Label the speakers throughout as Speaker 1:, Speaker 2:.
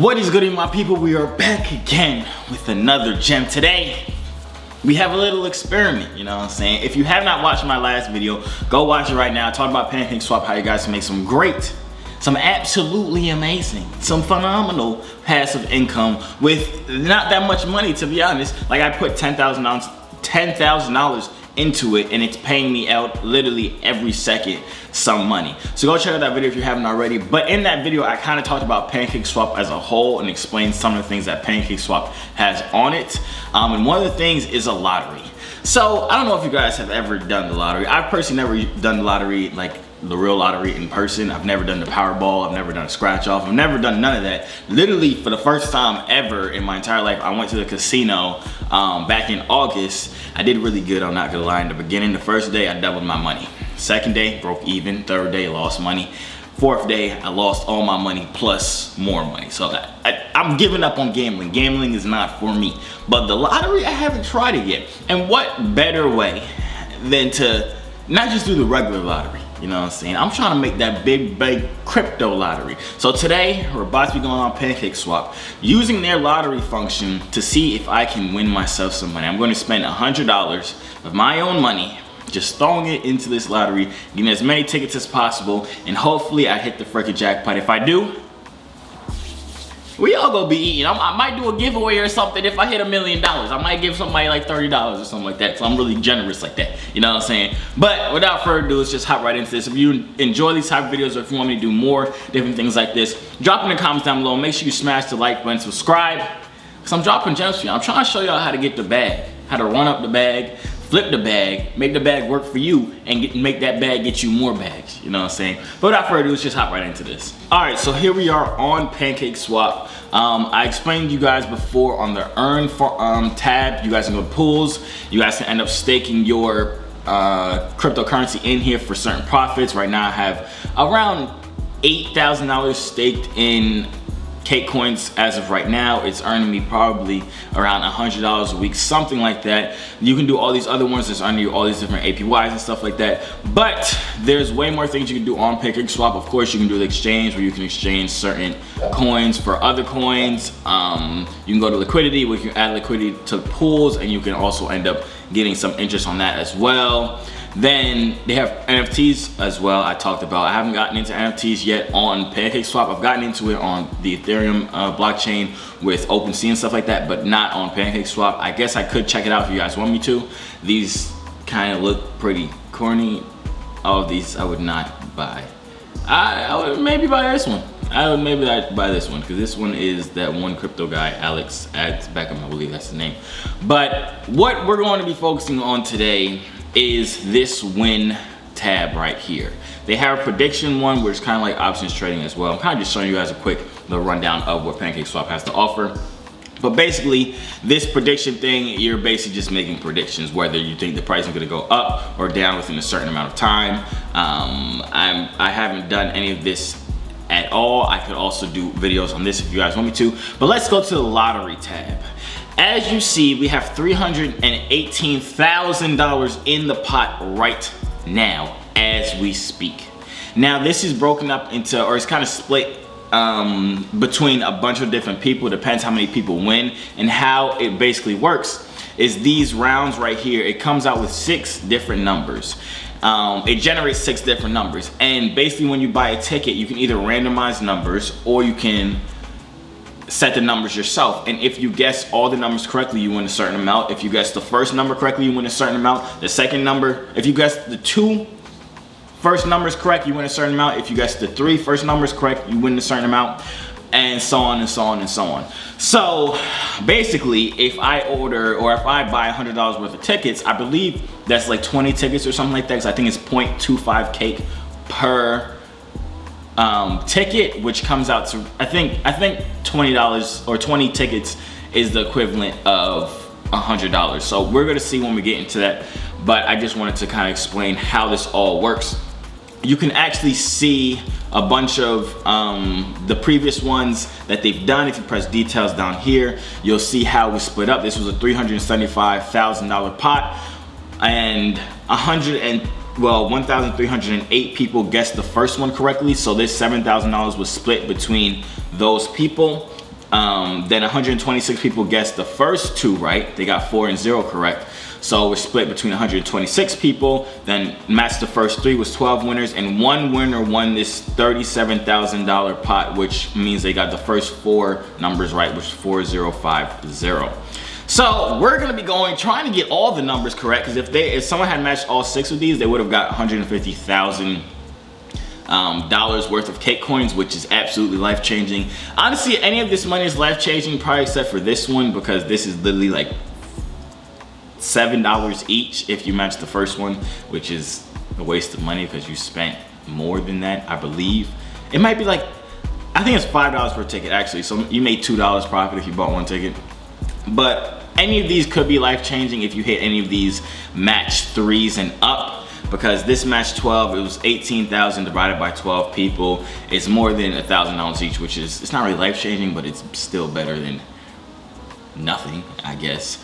Speaker 1: What is good, my people? We are back again with another gem. Today we have a little experiment, you know what I'm saying? If you have not watched my last video, go watch it right now. I talked about PancakeSwap, how you guys can make some great, some absolutely amazing, some phenomenal passive income with not that much money, to be honest. Like, I put $10,000 into it and it's paying me out literally every second some money. So go check out that video if you haven't already. But in that video, I kind of talked about PancakeSwap as a whole and explained some of the things that PancakeSwap has on it. And one of the things is a lottery. So I don't know if you guys have ever done the lottery. I've personally never done the lottery, like the real lottery in person. I've never done the Powerball. I've never done a scratch off. I've never done none of that. Literally, for the first time ever in my entire life, I went to the casino back in August. I did really good, I'm not gonna lie. In the beginning, the first day, I doubled my money. Second day, broke even. Third day, lost money. Fourth day, I lost all my money plus more money. So I'm giving up on gambling. Gambling is not for me. But the lottery, I haven't tried it yet. And what better way than to not just do the regular lottery, you know what I'm saying? I'm trying to make that big crypto lottery. So today, we're about to be going on PancakeSwap, using their lottery function to see if I can win myself some money. I'm going to spend $100 of my own money, just throwing it into this lottery, getting as many tickets as possible, and hopefully I hit the freaking jackpot. If I do, we all gonna be eating. I might do a giveaway or something if I hit $1 million. I might give somebody like $30 or something like that. So I'm really generous like that. You know what I'm saying? But without further ado, let's just hop right into this. If you enjoy these type of videos or if you want me to do more different things like this, drop in the comments down below. Make sure you smash the like button, subscribe, because I'm dropping gems for you. I'm trying to show y'all how to get the bag, how to run up the bag, flip the bag, make the bag work for you, and make that bag get you more bags, you know what I'm saying? But without further ado, let's just hop right into this. All right, so here we are on PancakeSwap. I explained to you guys before on the Earn tab, you guys can go to pools, you guys can end up staking your cryptocurrency in here for certain profits. Right now I have around $8,000 staked in Cake coins as of right now. It's earning me probably around $100 a week, something like that. You can do all these other ones that's earning you all these different APYs and stuff like that. But there's way more things you can do on PancakeSwap. Of course, you can do the exchange where you can exchange certain coins for other coins. You can go to liquidity where you can add liquidity to pools and you can also end up getting some interest on that as well. Then they have NFTs as well. I talked about, I haven't gotten into NFTs yet on PancakeSwap. I've gotten into it on the Ethereum blockchain with OpenSea and stuff like that, but not on PancakeSwap. I guess I could check it out if you guys want me to. These kind of look pretty corny. All of these I would not buy. I would maybe buy this one. I would maybe buy this one because this one is that one crypto guy, Alex Beckham, I believe that's the name. But what we're going to be focusing on today is this win tab right here. They have a prediction one where it's kind of like options trading as well. I'm kind of just showing you guys a quick little rundown of what PancakeSwap has to offer. But basically, this prediction thing, you're basically just making predictions whether you think the price is gonna go up or down within a certain amount of time. I haven't done any of this at all. I could also do videos on this if you guys want me to. But let's go to the lottery tab. As you see, we have $318,000 in the pot right now as we speak. Now this is broken up into, or it's kind of split between a bunch of different people. Depends how many people win, and how it basically works is these rounds right here, it comes out with 6 different numbers. It generates 6 different numbers, and basically when you buy a ticket, you can either randomize numbers or you can set the numbers yourself. And if you guess all the numbers correctly, you win a certain amount. If you guess the first number correctly, you win a certain amount. The second number, if you guess the 2 first numbers correct, you win a certain amount. If you guess the 3 first numbers correct, you win a certain amount, and so on and so on and so on. So basically, if I order or if I buy $100 worth of tickets, I believe that's like 20 tickets or something like that, because I think it's 0.25 cake per ticket, which comes out to I think $20 or 20 tickets is the equivalent of $100. So we're gonna see when we get into that, but I just wanted to kind of explain how this all works. You can actually see a bunch of the previous ones that they've done. If you press details down here, you'll see how we split up. This was a $375,000 pot, and 1,308 people guessed the first one correctly. So this $7,000 was split between those people. Then 126 people guessed the first two right. They got 4 and 0 correct. So we're split between 126 people. Then matched the first 3 was 12 winners, and 1 winner won this $37,000 pot, which means they got the first 4 numbers right, which is 4050. So we're gonna be trying to get all the numbers correct, because if someone had matched all 6 of these, they would have got $150,000 worth of cake coins, which is absolutely life-changing. Honestly, any of this money is life-changing, probably except for this one, because this is literally like $7 each if you match the first one, which is a waste of money because you spent more than that, I believe. It might be like, I think it's $5 per ticket actually, so you made $2 profit if you bought 1 ticket. But any of these could be life-changing if you hit any of these match 3s and up, because this match 12, it was 18,000 divided by 12 people. It's more than $1,000 each, which is, it's not really life-changing, but it's still better than nothing, I guess.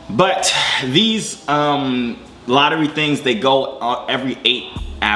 Speaker 1: But these lottery things, they go every 8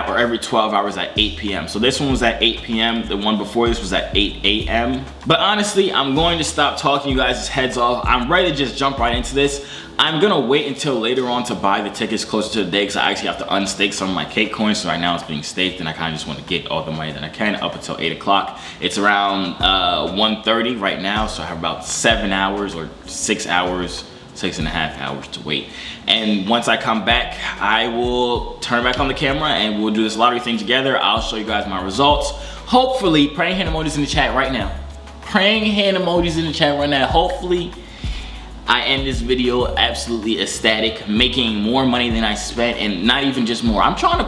Speaker 1: or every 12 hours at 8 p.m. So this one was at 8 p.m. The one before this was at 8 a.m. But honestly, I'm going to stop talking you guys' heads off. I'm ready to just jump right into this. I'm gonna wait until later on to buy the tickets closer to the day, because I actually have to unstake some of my cake coins. So right now it's being staked, and I kind of just want to get all the money that I can up until 8 o'clock. It's around 1:30 right now, so I have about 7 hours or 6 hours, 6.5 hours to wait. And once I come back, I will turn back on the camera and we'll do this lottery thing together. I'll show you guys my results. Hopefully, praying hand emojis in the chat right now. Praying hand emojis in the chat right now. Hopefully, I end this video absolutely ecstatic, making more money than I spent, and not even just more. I'm trying to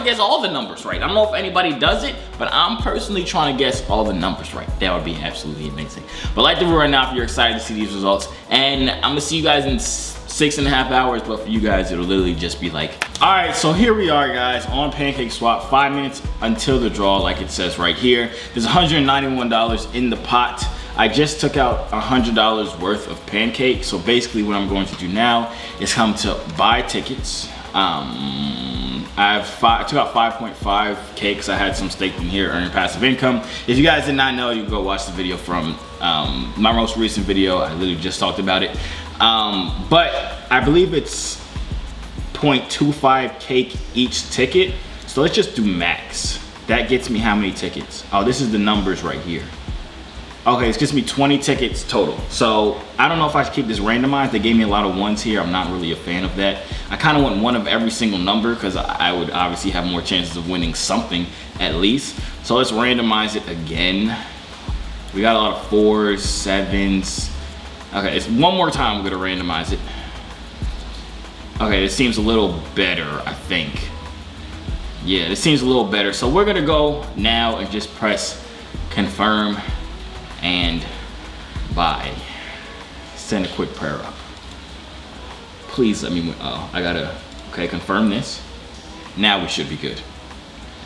Speaker 1: guess all the numbers right. I don't know if anybody does it, but I'm personally trying to guess all the numbers right. That would be absolutely amazing. But like the video right now, if you're excited to see these results, and I'm gonna see you guys in 6.5 hours, but for you guys, it'll literally just be like, all right, so here we are, guys, on PancakeSwap, 5 minutes until the draw, like it says right here. There's $191 in the pot. I just took out $100 worth of Pancake. So basically what I'm going to do now is come to buy tickets. I took out 5.5K because I had some staked in here, earning passive income. If you guys did not know, you can go watch the video from my most recent video. I literally just talked about it. But I believe it's 0.25K each ticket. So let's just do max. That gets me how many tickets? Oh, this is the numbers right here. Okay, it gives me 20 tickets total. So I don't know if I should keep this randomized. They gave me a lot of ones here. I'm not really a fan of that. I kind of want one of every single number, because I would obviously have more chances of winning something at least. So let's randomize it again. We got a lot of 4s, 7s. Okay, it's one more time we're gonna randomize it. Okay, this seems a little better, I think. Yeah, this seems a little better. So we're gonna go now and just press confirm and buy. Send a quick prayer up. Please let me win. Oh, I gotta, okay, confirm this. Now we should be good.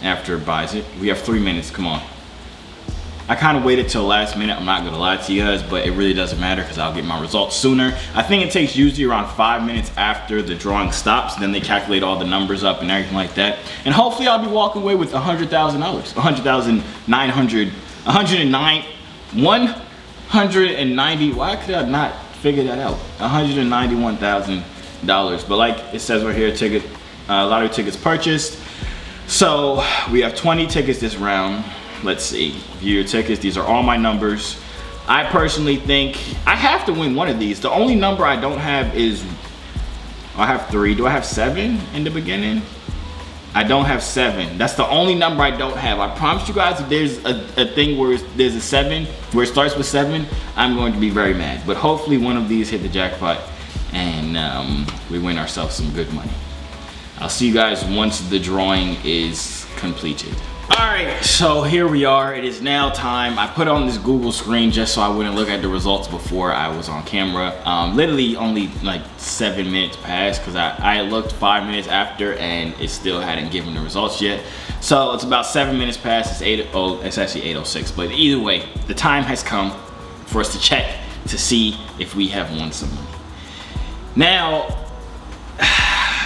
Speaker 1: After it buys it, we have 3 minutes, come on. I kind of waited till last minute, I'm not gonna lie to you guys, but it really doesn't matter because I'll get my results sooner. I think it takes usually around 5 minutes after the drawing stops, then they calculate all the numbers up and everything like that. And hopefully I'll be walking away with $100,000, 190, why could I not figure that out? $191,000. But like it says right here, lottery tickets purchased. So we have 20 tickets this round. Let's see, view your tickets. These are all my numbers. I personally think I have to win one of these. The only number I don't have is, I have 3. Do I have 7 in the beginning? I don't have 7. That's the only number I don't have. I promise you guys, if there's a thing where there's a 7, where it starts with 7, I'm going to be very mad. But hopefully one of these hit the jackpot and we win ourselves some good money. I'll see you guys once the drawing is completed. All right, so here we are. It is now time. I put on this Google screen just so I wouldn't look at the results before I was on camera. Literally only like 7 minutes passed because I looked 5 minutes after and it still hadn't given the results yet. So it's about 7 minutes past. It's actually 8:06. But either way, the time has come for us to check to see if we have won some money. Now,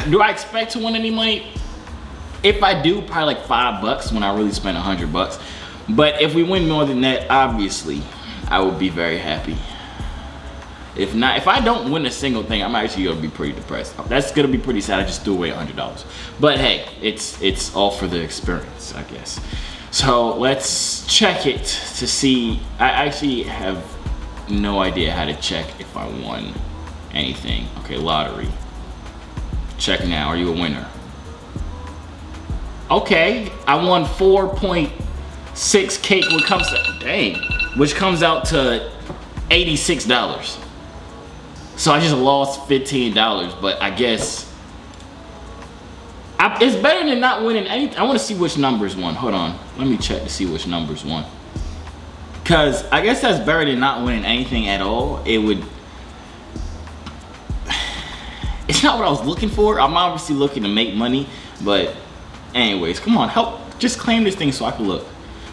Speaker 1: do I expect to win any money? If I do, probably like $5 when I really spent $100. But if we win more than that, obviously I would be very happy. If not, if I don't win a single thing, I'm actually gonna be pretty depressed. That's gonna be pretty sad. I just threw away $100. But hey, it's all for the experience, I guess. So let's check it to see. I actually have no idea how to check if I won anything. Okay, lottery. Check now. Are you a winner? Okay, I won 4.6 cake, which comes out to $86. So I just lost $15, but I guess it's better than not winning anything. I want to see which numbers won. Hold on, let me check to see which numbers won. Cause I guess that's better than not winning anything at all. It's not what I was looking for. I'm obviously looking to make money, but anyways, come on, just claim this thing so I can look.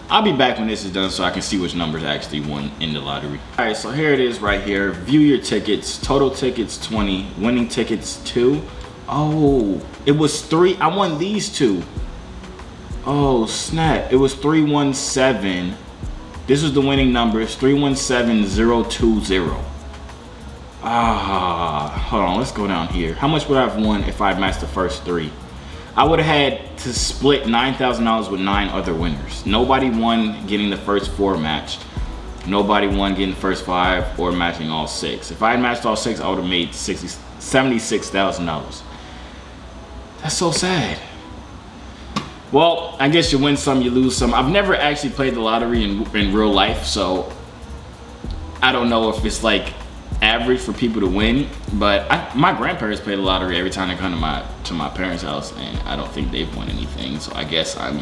Speaker 1: I'll be back when this is done so I can see which numbers I actually won in the lottery. All right, so here it is right here. View your tickets. Total tickets 20. Winning tickets 2. Oh, it was 3. I won these 2. Oh snap! It was 317. This was the winning numbers. 317020. Hold on. Let's go down here. How much would I have won if I had matched the first 3? I would have had to split $9,000 with 9 other winners. Nobody won getting the first 4 matched. Nobody won getting the first 5 or matching all 6. If I had matched all 6, I would have made $76,000. That's so sad. Well, I guess you win some, you lose some. I've never actually played the lottery in real life, so I don't know if it's like average for people to win, but my grandparents play the lottery every time they come to my parents' house, and I don't think they've won anything, so I guess I'm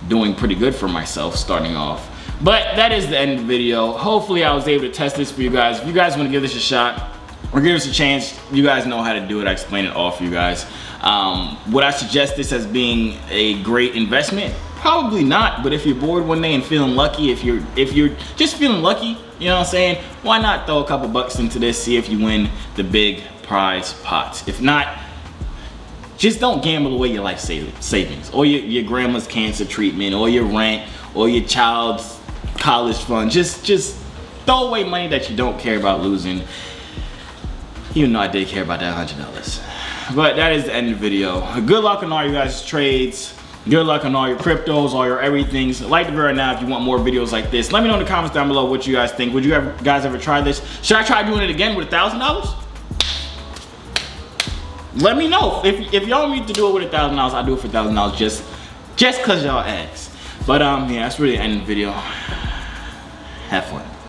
Speaker 1: doing pretty good for myself starting off. But that is the end of the video. Hopefully I was able to test this for you guys. If you guys want to give this a shot or give us a chance, you guys know how to do it. I explained it all for you guys. Would I suggest this as being a great investment? Probably not, but if you're bored one day and feeling lucky, if you're just feeling lucky, you know what I'm saying, why not throw a couple bucks into this, see if you win the big prize pot. If not, just don't gamble away your life savings, or your grandma's cancer treatment, or your rent, or your child's college fund. Just throw away money that you don't care about losing, even though I did care about that $100. But that is the end of the video. Good luck on all you guys' trades. Good luck on all your cryptos, all your everythings. Like the video right now if you want more videos like this. Let me know in the comments down below what you guys think. Would you guys ever try this? Should I try doing it again with $1,000? Let me know. If y'all want me to do it with $1,000, I'll do it for $1,000 just cause y'all asked. But yeah, that's really the end of the video. Have fun.